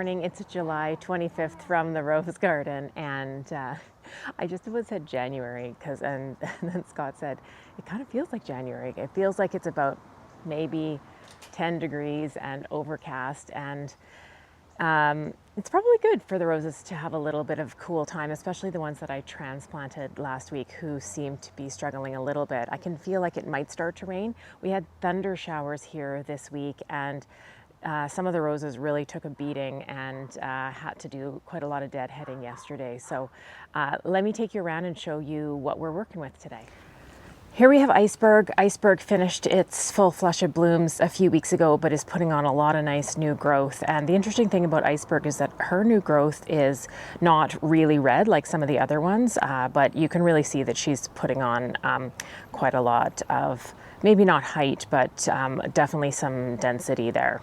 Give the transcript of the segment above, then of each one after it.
morning. It's July 25th from the Rose Garden, and I just about said January and then Scott said, it kind of feels like January. It feels like it's about maybe 10 degrees and overcast, and it's probably good for the roses to have a little bit of cool time, especially the ones that I transplanted last week who seem to be struggling a little bit. I can feel like it might start to rain. We had thunder showers here this week, and some of the roses really took a beating and had to do quite a lot of deadheading yesterday. So let me take you around and show you what we're working with today. Here we have Iceberg. Iceberg finished its full flush of blooms a few weeks ago, but is putting on a lot of nice new growth. And the interesting thing about Iceberg is that her new growth is not really red like some of the other ones, but you can really see that she's putting on quite a lot of, maybe not height, but definitely some density there.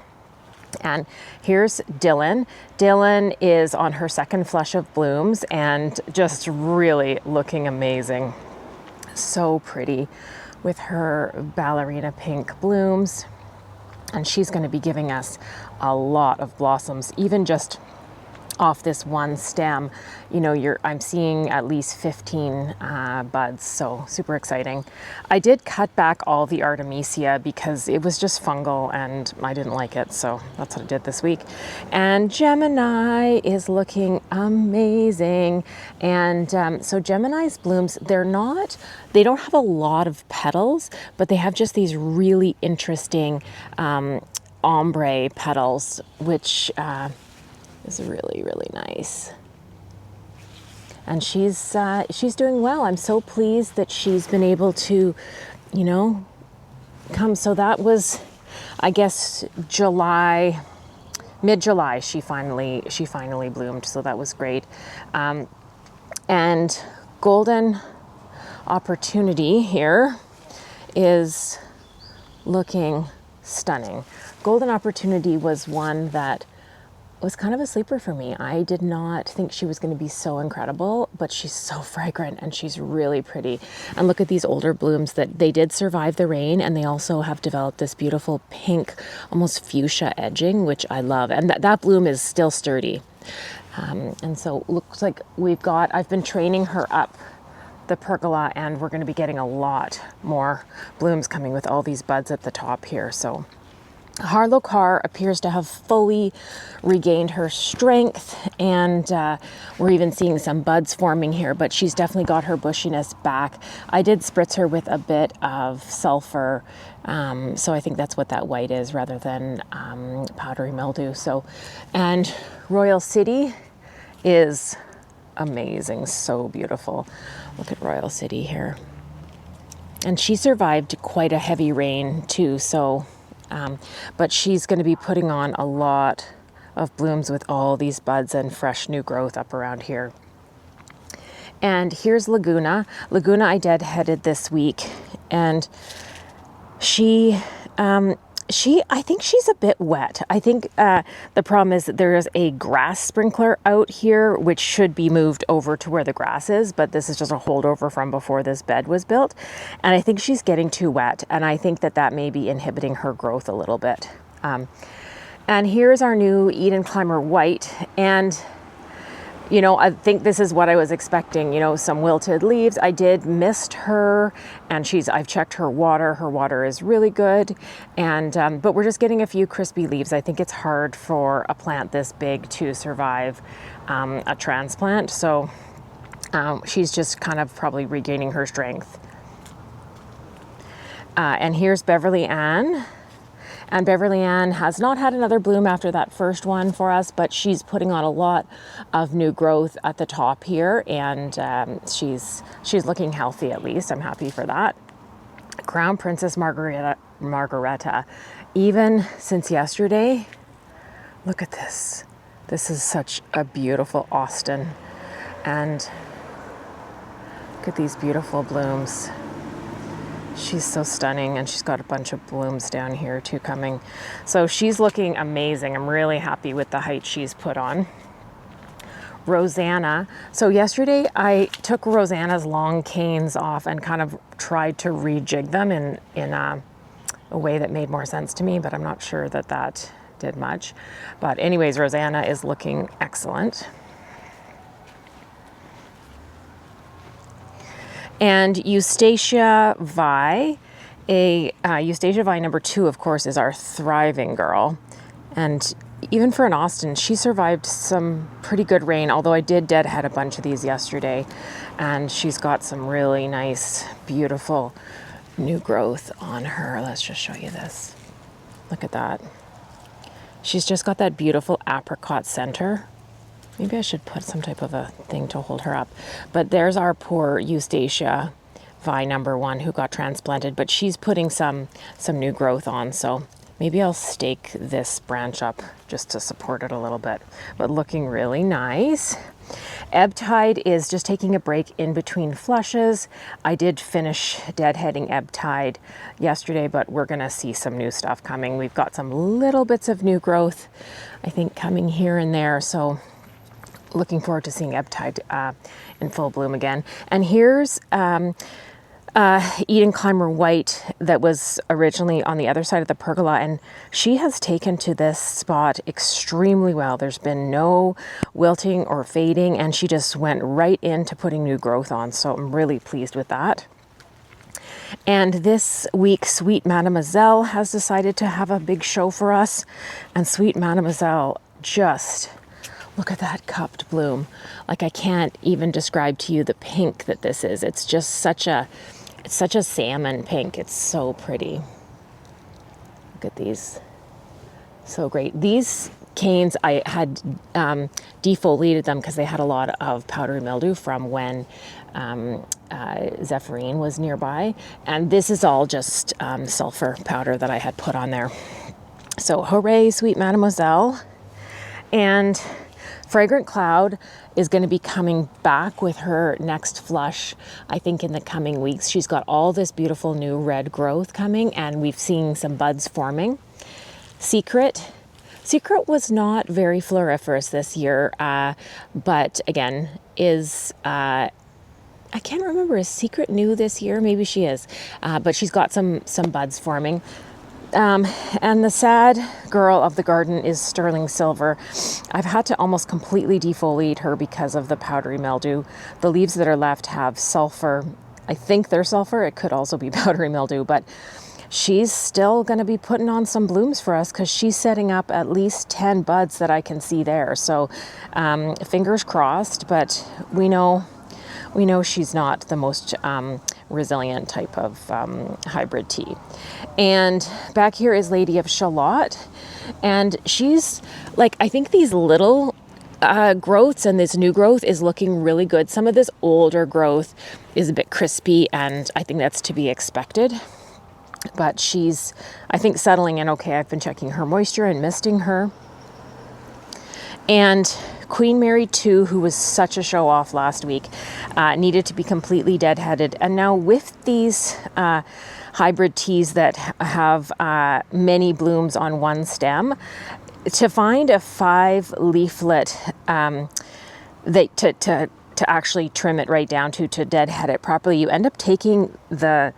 And here's Dylan. Dylan is on her second flush of blooms and just really looking amazing. So pretty with her ballerina pink blooms. And she's going to be giving us a lot of blossoms, even just off this one stem. You know, I'm seeing at least 15 buds, so super exciting. I did cut back all the Artemisia because it was just fungal and I didn't like it, so that's what I did this week. And Gemini is looking amazing. And so Gemini's blooms, they don't have a lot of petals, but they have just these really interesting ombre petals, which is really, really nice. And she's doing well. I'm so pleased that she's been able to, you know, come. So that was, I guess, mid-July, she finally bloomed. So that was great. And Golden Opportunity here is looking stunning. Golden Opportunity was one that was kind of a sleeper for me. I did not think she was going to be so incredible, but she's so fragrant and she's really pretty. And look at these older blooms that they did survive the rain, and they also have developed this beautiful pink, almost fuchsia edging, which I love. And that bloom is still sturdy. And so it looks like I've been training her up the pergola, and we're going to be getting a lot more blooms coming with all these buds at the top here. So Harlow Carr appears to have fully regained her strength, and we're even seeing some buds forming here, but she's definitely got her bushiness back. I did spritz her with a bit of sulfur, so I think that's what that white is rather than powdery mildew. So, and Royal City is amazing, so beautiful. Look at Royal City here. And she survived quite a heavy rain too, so but she's going to be putting on a lot of blooms with all these buds and fresh new growth up around here. And here's Laguna. Laguna I deadheaded this week, and I think she's a bit wet. I think the problem is that there is a grass sprinkler out here, which should be moved over to where the grass is, but this is just a holdover from before this bed was built. And I think she's getting too wet, and I think that may be inhibiting her growth a little bit. And here's our new Eden Climber White, and you know, I think this is what I was expecting, you know, some wilted leaves. I did mist her, and I've checked her water. Her water is really good. And, but we're just getting a few crispy leaves. I think it's hard for a plant this big to survive a transplant. So she's just kind of probably regaining her strength. And here's Beverly Ann. And Beverly Ann has not had another bloom after that first one for us, but she's putting on a lot of new growth at the top here, and she's looking healthy at least. I'm happy for that. Crown Princess Margareta, even since yesterday, look at this. This is such a beautiful Austin, and look at these beautiful blooms. She's so stunning, and she's got a bunch of blooms down here too coming. So she's looking amazing. I'm really happy with the height she's put on. Rosanna. So yesterday I took Rosanna's long canes off and kind of tried to rejig them in a way that made more sense to me, but I'm not sure that did much. But anyways, Rosanna is looking excellent. And Eustacia Vi, Eustacia Vi number 2, of course, is our thriving girl. And even for an Austin, she survived some pretty good rain, although I did deadhead a bunch of these yesterday. And she's got some really nice, beautiful new growth on her. Let's just show you this. Look at that. She's just got that beautiful apricot center. Maybe I should put some type of a thing to hold her up. But there's our poor Eustacia Vi number 1 who got transplanted, but she's putting some new growth on. So maybe I'll stake this branch up just to support it a little bit, but looking really nice. Ebb Tide is just taking a break in between flushes. I did finish deadheading Ebb Tide yesterday, but we're gonna see some new stuff coming. We've got some little bits of new growth, I think, coming here and there. So looking forward to seeing Ebb Tide in full bloom again. And here's Eden Climber White that was originally on the other side of the pergola, and she has taken to this spot extremely well. There's been no wilting or fading, and she just went right into putting new growth on. So I'm really pleased with that. And this week, Sweet Mademoiselle has decided to have a big show for us. And Sweet Mademoiselle, just look at that cupped bloom. Like, I can't even describe to you the pink that this is. It's just such a salmon pink. It's so pretty. Look at these. So great. These canes, I had defoliated them because they had a lot of powdery mildew from when Zephyrine was nearby. And this is all just sulfur powder that I had put on there. So hooray, Sweet Mademoiselle. And Fragrant Cloud is going to be coming back with her next flush, I think, in the coming weeks. She's got all this beautiful new red growth coming, and we've seen some buds forming. Secret was not very floriferous this year, but again, is I can't remember, is Secret new this year? Maybe she is, but she's got some buds forming. And the sad girl of the garden is Sterling Silver. I've had to almost completely defoliate her because of the powdery mildew. The leaves that are left have sulfur. I think they're sulfur. It could also be powdery mildew, but she's still going to be putting on some blooms for us because she's setting up at least 10 buds that I can see there. So fingers crossed, but we know she's not the most resilient type of hybrid tea. And back here is Lady of Shalott, and she's like, I think these little growths and this new growth is looking really good. Some of this older growth is a bit crispy, and I think that's to be expected. But she's, I think, settling in okay. I've been checking her moisture and misting her. And Queen Mary 2, who was such a show off last week, needed to be completely deadheaded. And now with these hybrid teas that have many blooms on one stem, to find a 5 leaflet, to actually trim it right down to deadhead it properly, you end up taking the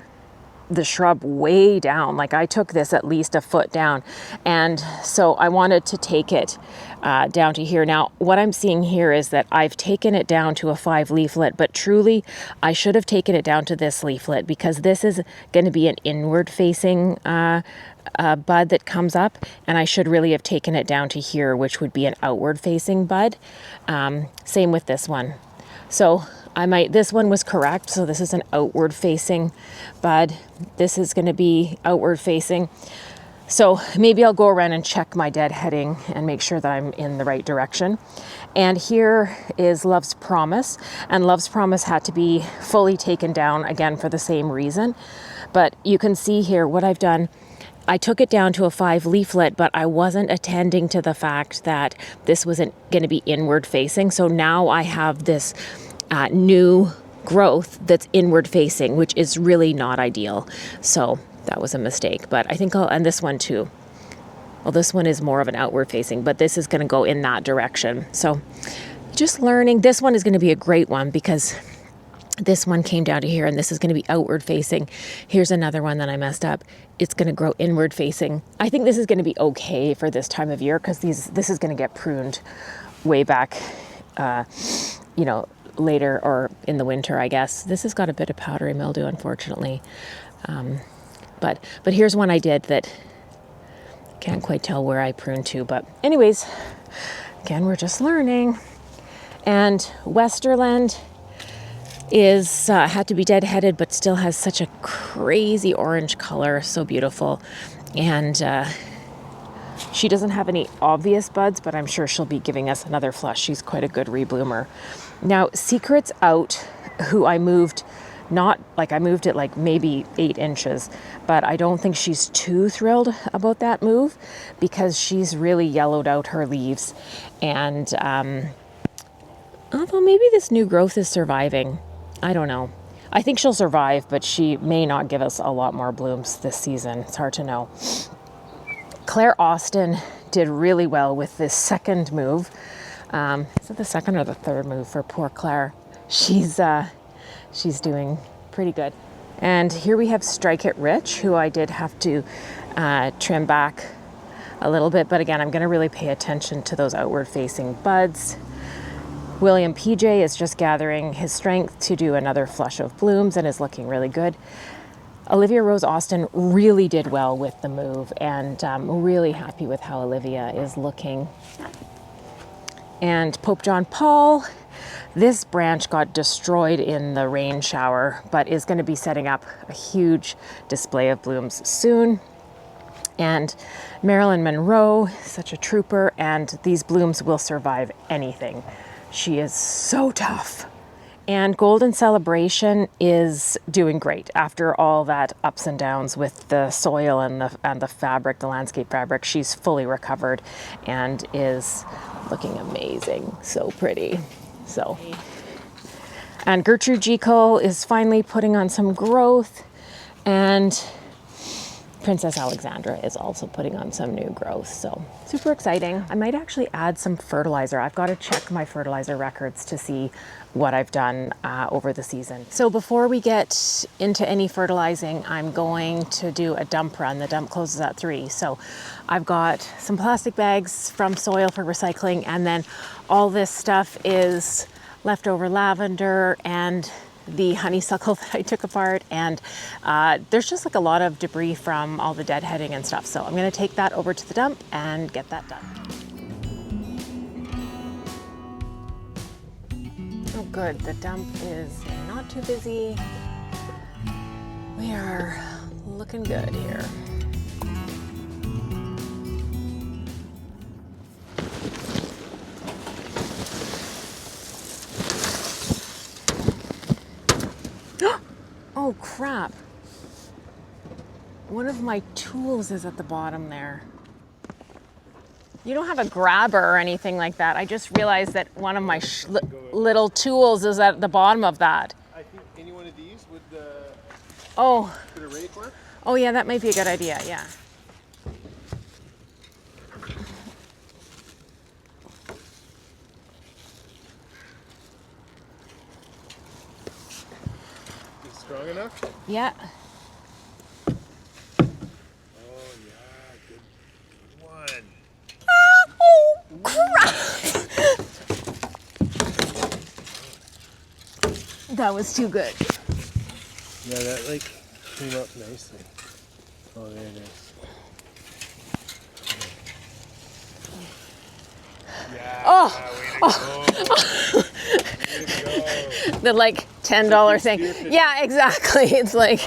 shrub way down. Like, I took this at least a foot down, and so I wanted to take it down to here. Now what I'm seeing here is that I've taken it down to a 5 leaflet, but truly I should have taken it down to this leaflet, because this is going to be an inward facing bud that comes up, and I should really have taken it down to here, which would be an outward facing bud. Same with this one. So this one was correct. So this is an outward facing bud. This is going to be outward facing. So maybe I'll go around and check my deadheading and make sure that I'm in the right direction. And here is Love's Promise. And Love's Promise had to be fully taken down again for the same reason. But you can see here what I've done. I took it down to a 5 leaflet, but I wasn't attending to the fact that this wasn't going to be inward facing. So now I have this new growth that's inward facing, which is really not ideal. So that was a mistake, but I think and this one too. Well, this one is more of an outward facing, but this is going to go in that direction. So just learning. This one is going to be a great one because This one came down to here, and this is going to be outward facing. Here's another one that I messed up. It's going to grow inward facing. I think this is going to be okay for this time of year because this is going to get pruned way back, you know, later or in the winter, I guess. This has got a bit of powdery mildew, unfortunately. But here's one I did that can't quite tell where I pruned to. But anyways, again, we're just learning. And Westerland is had to be deadheaded, but still has such a crazy orange color, so beautiful. And she doesn't have any obvious buds, but I'm sure she'll be giving us another flush. She's quite a good rebloomer. Now, Secret's out, who I moved, not like I moved it like maybe 8 inches, but I don't think she's too thrilled about that move because she's really yellowed out her leaves. And although maybe this new growth is surviving, I don't know. I think she'll survive, but she may not give us a lot more blooms this season. It's hard to know. Claire Austin did really well with this second move. Is it the second or the third move for poor Claire? She's doing pretty good. And here we have Strike It Rich, who I did have to trim back a little bit. But again, I'm going to really pay attention to those outward facing buds. William PJ is just gathering his strength to do another flush of blooms and is looking really good. Olivia Rose Austin really did well with the move, and I'm really happy with how Olivia is looking. And Pope John Paul, this branch got destroyed in the rain shower, but is going to be setting up a huge display of blooms soon. And Marilyn Monroe, such a trooper, and these blooms will survive anything. She is so tough. And Golden Celebration is doing great after all that ups and downs with the soil and the fabric, the landscape fabric. She's fully recovered and is looking amazing. So pretty. So, and Gertrude G. Cole is finally putting on some growth, and Princess Alexandra is also putting on some new growth, so super exciting. I might actually add some fertilizer. I've got to check my fertilizer records to see what I've done over the season. So before we get into any fertilizing, I'm going to do a dump run. The dump closes at 3. So I've got some plastic bags from soil for recycling, and then all this stuff is leftover lavender and the honeysuckle that I took apart, and there's just like a lot of debris from all the deadheading and stuff. So I'm going to take that over to the dump and get that done. Oh good, the dump is not too busy. We are looking good here. Oh crap. One of my tools is at the bottom there. You don't have a grabber or anything like that. I just realized that one of my little tools is at the bottom of that. I think any one of these would could a rake work? Oh yeah, that might be a good idea, yeah. Strong enough? Yeah. Oh yeah, good one. Oh crap! That was too good. Yeah, that like came up nicely. Oh, there it is. Yeah. Way to go. Way to go. The like $10 thing. Yeah, exactly. It's like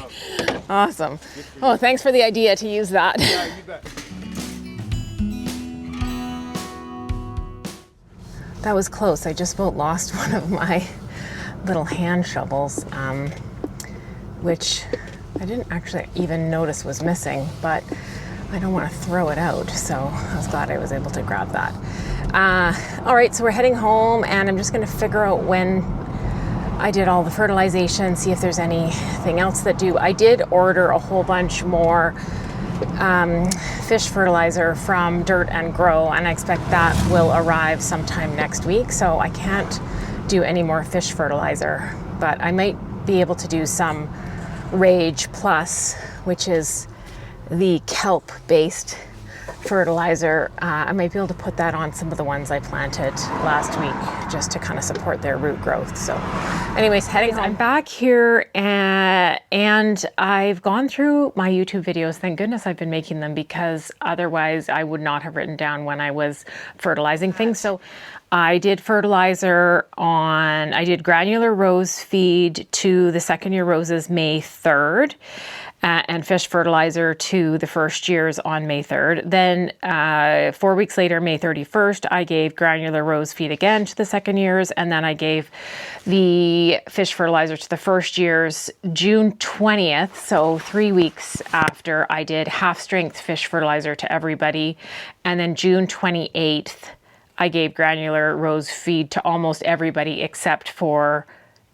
awesome. Oh, thanks for the idea to use that. Yeah, you bet. That was close. I just about lost one of my little hand shovels, which I didn't actually even notice was missing, but I don't want to throw it out, so I was glad I was able to grab that. All right, so we're heading home, and I'm just going to figure out when I did all the fertilization, see if there's anything else that do. I did order a whole bunch more fish fertilizer from Dirt and Grow, and I expect that will arrive sometime next week, so I can't do any more fish fertilizer but I might be able to do some Rage Plus, which is the kelp-based fertilizer. I might be able to put that on some of the ones I planted last week just to kind of support their root growth. So anyways, heading home. I'm back here and I've gone through my YouTube videos. Thank goodness I've been making them, because otherwise I would not have written down when I was fertilizing things. So I did fertilizer on, I did Granular Rose Feed to the second year roses May 3rd. And fish fertilizer to the first years on May 3rd. Then 4 weeks later, May 31st, I gave Granular Rose Feed again to the second years. And then I gave the fish fertilizer to the first years June 20th. So 3 weeks after, I did half strength fish fertilizer to everybody. And then June 28th, I gave Granular Rose Feed to almost everybody except for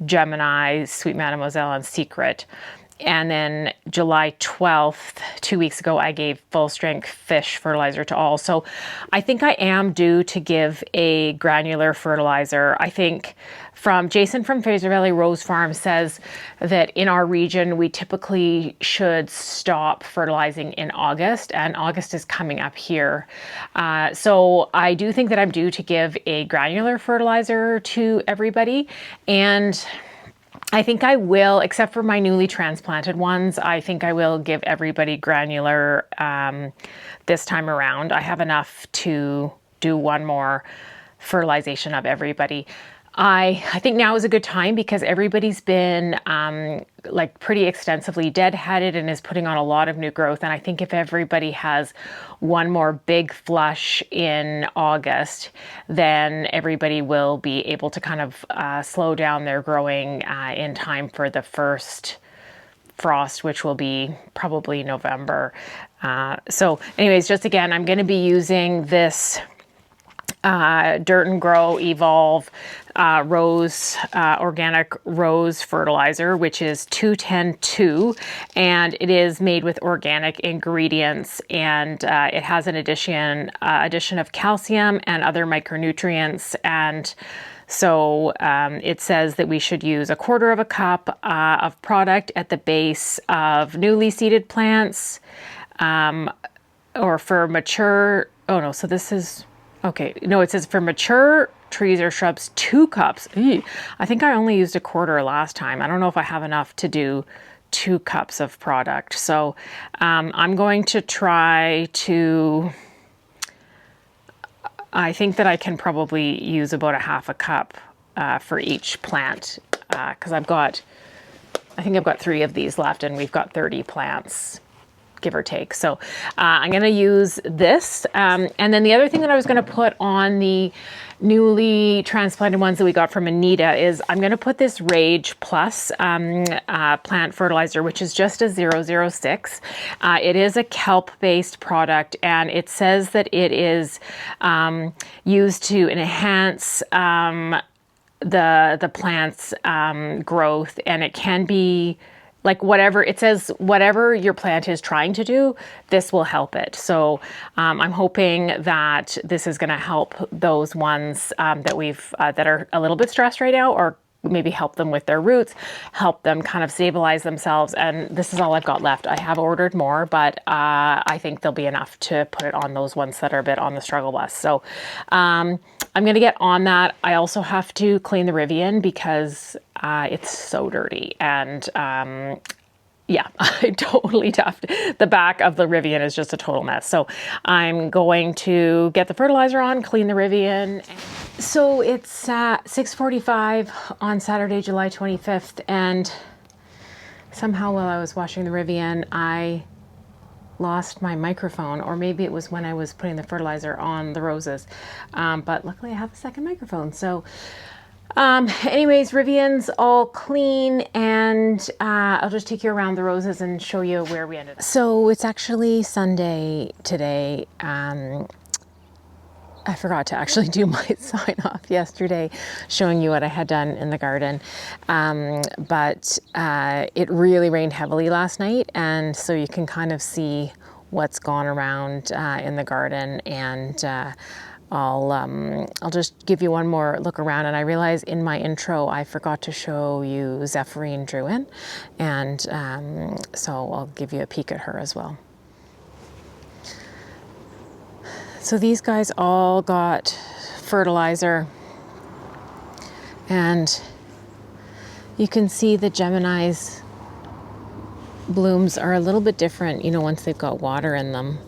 Gemini, Sweet Mademoiselle, and Secret. And then July 12th, 2 weeks ago, I gave full strength fish fertilizer to all. So I think I am due to give a granular fertilizer. I think Jason from Fraser Valley Rose Farm says that in our region, we typically should stop fertilizing in August, and August is coming up here. So I do think that I'm due to give a granular fertilizer to everybody. And I think I will, except for my newly transplanted ones, I think I will give everybody granular this time around. I have enough to do one more fertilization of everybody. I think now is a good time because everybody's been like pretty extensively deadheaded and is putting on a lot of new growth. And I think if everybody has one more big flush in August, then everybody will be able to kind of slow down their growing in time for the first frost, which will be probably November. So anyways, just again, I'm going to be using this Dirt and Grow Evolve organic rose fertilizer, which is 210-2, and it is made with organic ingredients, and it has an addition of calcium and other micronutrients. And so it says that we should use 1/4 cup of product at the base of newly seeded plants, or for mature, oh no, so this is, okay, no, it says for mature trees or shrubs, 2 cups. Ew. I think I only used 1/4 last time. I don't know if I have enough to do 2 cups of product. So I'm going to try to, I think that I can probably use about 1/2 cup for each plant, because I think I've got 3 of these left, and we've got 30 plants, give or take. So I'm going to use this. And then the other thing that I was going to put on the newly transplanted ones that we got from Anita is I'm going to put this Rage Plus plant fertilizer, which is just a 006. It is a kelp-based product, and it says that it is used to enhance the plant's growth, and it can be like whatever, it says whatever your plant is trying to do, this will help it. So I'm hoping that this is going to help those ones that are a little bit stressed right now, or maybe help them with their roots, help them kind of stabilize themselves. And this is all I've got left. I have ordered more, but I think there'll be enough to put it on those ones that are a bit on the struggle bus. So I'm going to get on that. I also have to clean the Rivian because it's so dirty. And yeah, I totally toughed. The back of the Rivian is just a total mess. So I'm going to get the fertilizer on, clean the Rivian. So it's 6:45 on Saturday, July 25th. And somehow while I was washing the Rivian, I lost my microphone, or maybe it was when I was putting the fertilizer on the roses. But luckily I have a second microphone. So anyways, Rivian's all clean, and I'll just take you around the roses and show you where we ended up. So it's actually Sunday today. I forgot to actually do my sign off yesterday, showing you what I had done in the garden. But it really rained heavily last night, and so you can kind of see what's gone around in the garden. And I'll just give you one more look around. And I realize in my intro I forgot to show you Zephyrine drew in, and so I'll give you a peek at her as well. So these guys all got fertilizer, and you can see the Gemini's blooms are a little bit different, you know, once they've got water in them.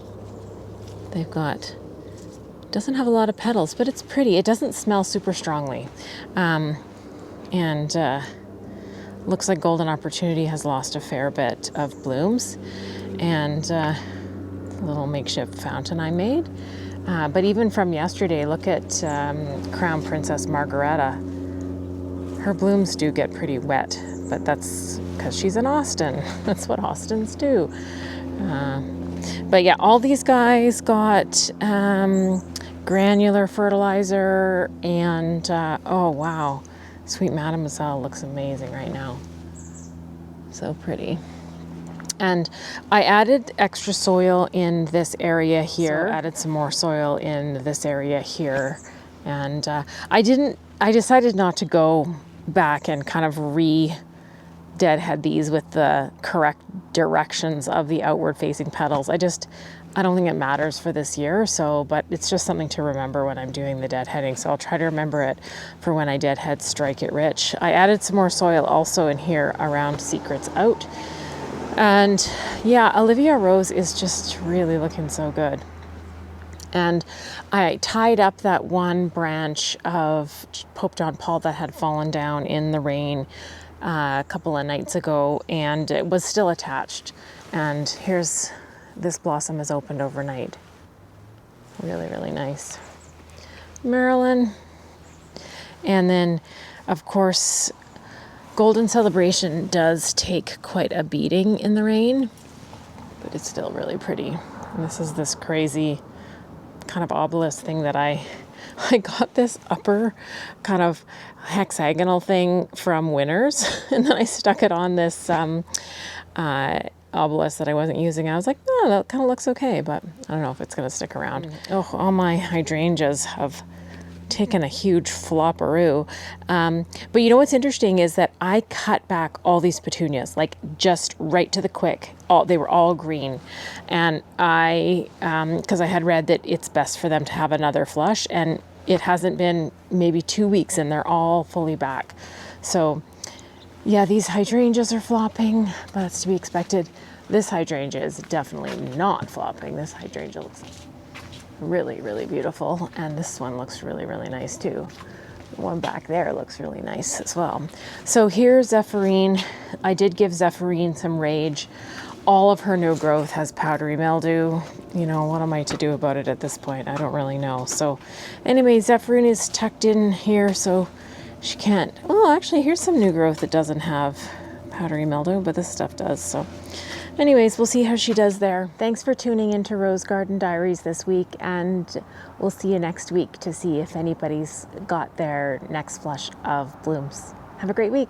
They've got, doesn't have a lot of petals, but it's pretty. It doesn't smell super strongly. Looks like Golden Opportunity has lost a fair bit of blooms. And a little makeshift fountain I made. But even from yesterday, look at Crown Princess Margareta. Her blooms do get pretty wet, but that's because she's in Austin. That's what Austins do. But yeah, all these guys got granular fertilizer, and oh wow, Sweet Mademoiselle looks amazing right now. So pretty. And I added extra soil in this area here. So added some more soil in this area here. And I decided not to go back and kind of deadhead these with the correct directions of the outward facing petals. I don't think it matters for this year. So, but it's just something to remember when I'm doing the deadheading. So I'll try to remember it for when I deadhead Strike It Rich. I added some more soil also in here around Secrets Out. And yeah, Olivia Rose is just really looking so good. And I tied up that one branch of Pope John Paul that had fallen down in the rain a couple of nights ago, and it was still attached. And here's, this blossom has opened overnight. Really, really nice. Marilyn. And then, of course, Golden Celebration does take quite a beating in the rain, but it's still really pretty. And this is this crazy kind of obelisk thing that I got this upper kind of hexagonal thing from Winners, and then I stuck it on this obelisk that I wasn't using. I was like, no, that kind of looks okay, but I don't know if it's going to stick around. Oh, all my hydrangeas have taken a huge flopperoo. But you know what's interesting is that I cut back all these petunias, like just right to the quick. They were all green. And because I had read that it's best for them to have another flush, and it hasn't been maybe 2 weeks and they're all fully back. So yeah, these hydrangeas are flopping, but that's to be expected. This hydrangea is definitely not flopping. This hydrangea looks really, really beautiful. And this one looks really, really nice too. The one back there looks really nice as well. So here's Zephyrine. I did give Zephyrine some rage. All of her new growth has powdery mildew. You know, what am I to do about it at this point? I don't really know. So anyway, Zephyrine is tucked in here, so she can't. Oh, actually, here's some new growth that doesn't have powdery mildew, but this stuff does. So anyways, we'll see how she does there. Thanks for tuning into Rose Garden Diaries this week, and we'll see you next week to see if anybody's got their next flush of blooms. Have a great week.